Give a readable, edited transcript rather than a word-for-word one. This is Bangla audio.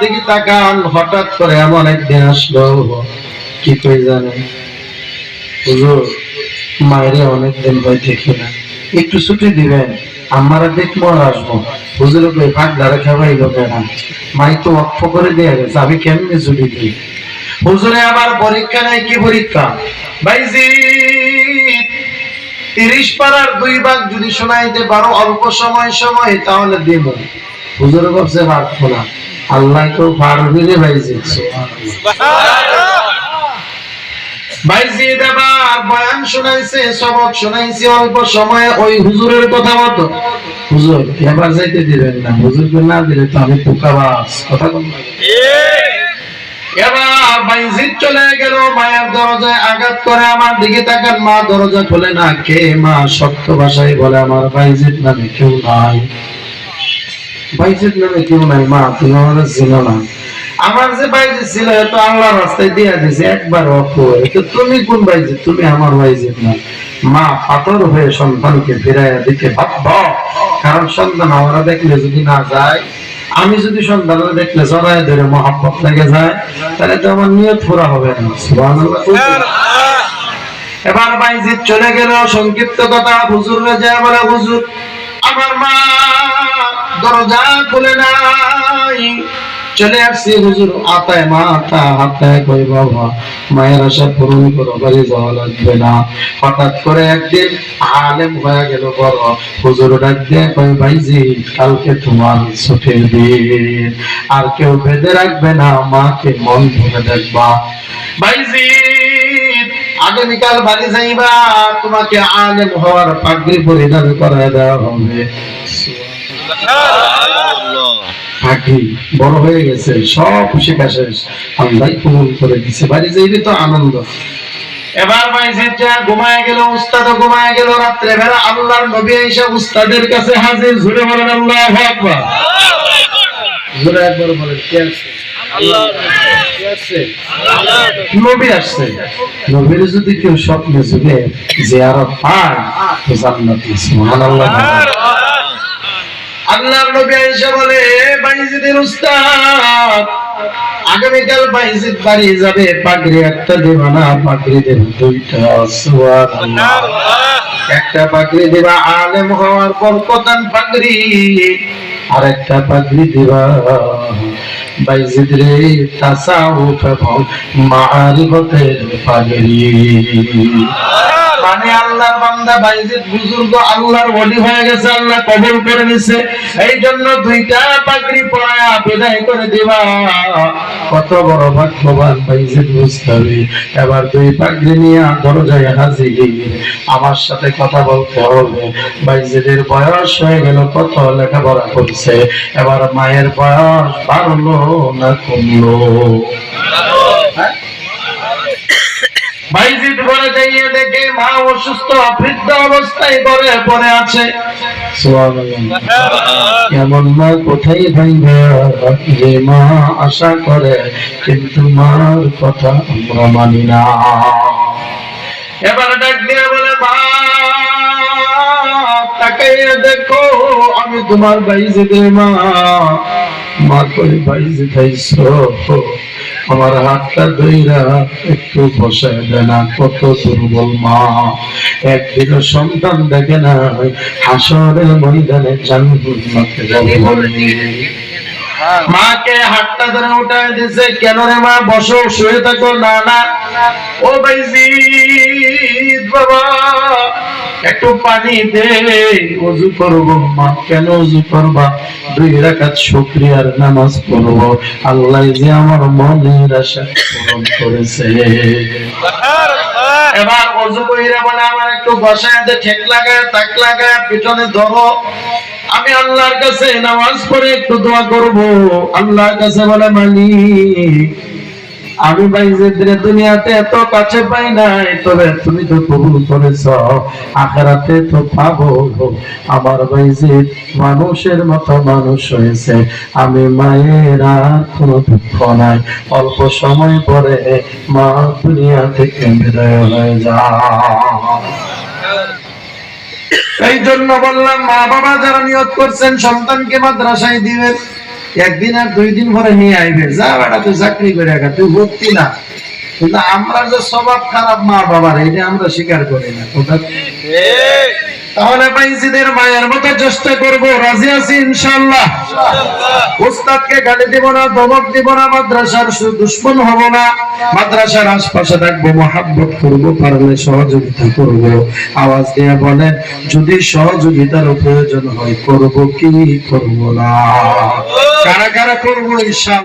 দিকে তাকান, হঠাৎ করে এমন একদিন আসলো, কি কই জানেন হুজুর, মায়েরে অনেকদিন ভয় দেখি না, একটু ছুটি দিবেন, আমারা দেখবো আর আসবো। হুজুরে কই ভাগ ধারে খাবাই লোকে না, মাই তো অক্ষ করে দেয়া গেছে, আমি কেমনি ছুটি দিই। হুজুরে আবার পরীক্ষা নাই, কি পরীক্ষা ভাইজি, 30 পারার 2 ভাগ যদি শোনাইতে পারো অল্প সময় তাহলে দেব। হুজুরে ভাবছে পারবো না, আল্লাহ তো পারবি রে ভাইজি। ভাইজি এবার বয়ান শোনাইছে, সবক শোনাইছে অল্প সময়ে ওই হুজুরের কথা মতো। হুজুর এবার যাইতে দিবেন না, হুজুরকে না দিলে তো আমি পোকাবাজ, কথা বল না। এবার বাইজিদ চলে গেল, মায়ের দরজায় আঘাত করে, আমার দিকে তাকান, মা দরজা খোলে না, কে মা শক্ত ভাষায় বলে আমার বাইজিদ নামে কেউ নাই, বাইজিদ নামে কেউ নাই, মা তুমি আমার চিনো না, আমার যে বাইজিদ ছিল তো আল্লাহর রাস্তায় দিয়া দিয়েছে একবার অপর, তুমি কোন বাইজিদ, তুমি আমার বাইজিদ না। মা পাথর হয়ে সন্তানকে ফিরাইয়া দিতে ভাবব, কারণ সন্তান আমরা দেখলে যদি না যায়, আমি যদি সন্তানরা দেখলে জড়ায় ধরে মহাব্বত লেগে যায়, তাহলে তো আমার নিয়ত পুরা হবে না। সুবহানাল্লাহ। এবার বাইজিদ চলে গেল, সংক্ষিপ্ত কথা, হুজুররা যায় বলে হুজুর আমার মা দরজা খুলে নাই, চলে আসছি হুজুর, আতায় মা আতা হাতায় কই বাবা মায়ের আশা পূরণ করো, বাড়ি যাওয়া লাগবে না। হঠাৎ করে একদিন আলেম হয়ে গেল বড়, হুজুর ডাক দিয়ে কই ভাইজি কালকে তোমার ছুটির দিন, আর কেউ বেঁধে রাখবে না, মাকে মন ভরে দেখবা। ভাইজি আগামীকাল বাড়ি যাইবা, তোমাকে আলেম হওয়ার পাগড়ি পরিধান করায় দেওয়া হবে। পাগড়ি বড় হয়ে গেছে, সব শেখা শেষ, আল্লাহ কবুল করে দিছে, বাড়ি যাইবে তো আনন্দ। এবার বাইজিদ যা ঘুমায় গেল, উস্তাদও ঘুমায় গেল, রাত্রে বেলা আল্লাহর নবী এসে উস্তাদের কাছে হাজির, জোরে বলেন আল্লাহু আকবার। জোরে একবার বলেন কে আছে? আল্লাহ। কে আছে? আল্লাহ। নবী আসছে, নবীর যদি কেউ স্বপ্নে যুগে জিয়ারত পায় তো জান্নাতি। সুবহানাল্লাহ। আল্লাহর নবী এসে বলে বাইজিদের উস্তাদ আগামীকাল বাইজিদ বাড়ি যাবে, পাগড়ি একটা দেবা না, পাগড়ি দেব দুইটা। সুবহানাল্লাহ। একটা পাগড়ি দেবা আলেম হওয়ার বরকতান পাগড়ি, আর একটা পাগড়ি দেবা বাইজিদ রে তাসাউফ এবং মারিফতের পাগড়ি। মানে আল্লাহর বান্দা বাইজিদ বুজুর্গ আল্লাহর ওলি হয়ে গেছে, আল্লাহ কবুল করে নিছে, এই জন্য দুইটা পাগড়ি পরায়া বিদায় করে দিবা। কত বড় ভাগ্যবান বাইজিদ মুস্তাবি। এবার দুই পাগড়ি নিয়ে দরজায় হাজির, আমার সাথে কথা বলতে হবে। বাইজিদের বয়স হয়ে গেল, কত লেখাপড়া করছে, এবার মায়ের বয়স বাড়লো না কমলো? বাইজিদ ঘরে যাইয়ে দেখে মা অসুস্থ, বৃদ্ধ অবস্থায় ঘরে পড়ে আছে। এমন মা কোথায় ভাইবা যে মা আশা করে কিন্তু মার কথা আমরা মানি না। এবার ডাক দিয়ে বলে মা তাকাইয়া দেখো আমি তোমার বাইজিদের মা। মা কই বাইজিদ আইছো, আমার হাতটা ধইরা একটু বসায় দেনা, কত দুর্বল মা, একদিনও সন্তান দেখে না, হাসরের ময়দানে জান্নাতে যাবে বলে। মাকে হাতটা ধরে উঠায় দিছে, কেন রে মা বসো, শুয়ে থাকো। না না ও বাইজিদ বাবা একটু পানি দে, ওযু করব। মা কেন ওযু করবা? 2 রাকাত শুকরিয়ার নামাজ পড়ব, আল্লাহ যে আমার মনের আশা পূরণ করেছে। এবার ওযু কইরা বলে আমার একটু বসায় দে, ঠেক লাগায় তাক লাগায় পিছনে ধরো, আমি আল্লাহর কাছে নামাজ পড়ে একটু দোয়া করব। আল্লাহর কাছে বলে মালিক আমি বাইজিদের দুনিয়াতে এত কাছে পাই নাই, তবে তুমি তো কবুল করেছো, আখিরাতে তো পাবো। আমার বাইজিদ মানুষের মতো মানুষ হয়েছে, আমি মায়ের আর কোনো দুঃখ নাই, অল্প সময় পরে মা দুনিয়া থেকে বিদায় হয়ে যায়। এই জন্য বললাম মা বাবা যারা নিয়ত করছেন সন্তানকে মাদ্রাসায় দিবেন, একদিন আর 2 দিন পরে নিয়ে আইবে, যা বেটা তুই চাকরি করে রাখা, তুই ভর্তি না। কিন্তু আমরা যে স্বভাব খারাপ মা বাবার, এটা আমরা স্বীকার করি না। তাহলে বাইজিদের মায়ের মতো চেষ্টা করব, রাজি আছি ইনশাআল্লাহ। উস্তাদকে গালি দেব না, ধমক দেব না, মাদ্রাসার দুশমন হব না, মাদ্রাসার আশপাশে থাকবো, মহাব্বত করব, পারলে সহযোগিতা করব। আওয়াজ দিয়ে বলেন, যদি সহযোগিতার প্রয়োজন হয় করব কি করব না? কারা কারা করব ইনশাআল্লাহ।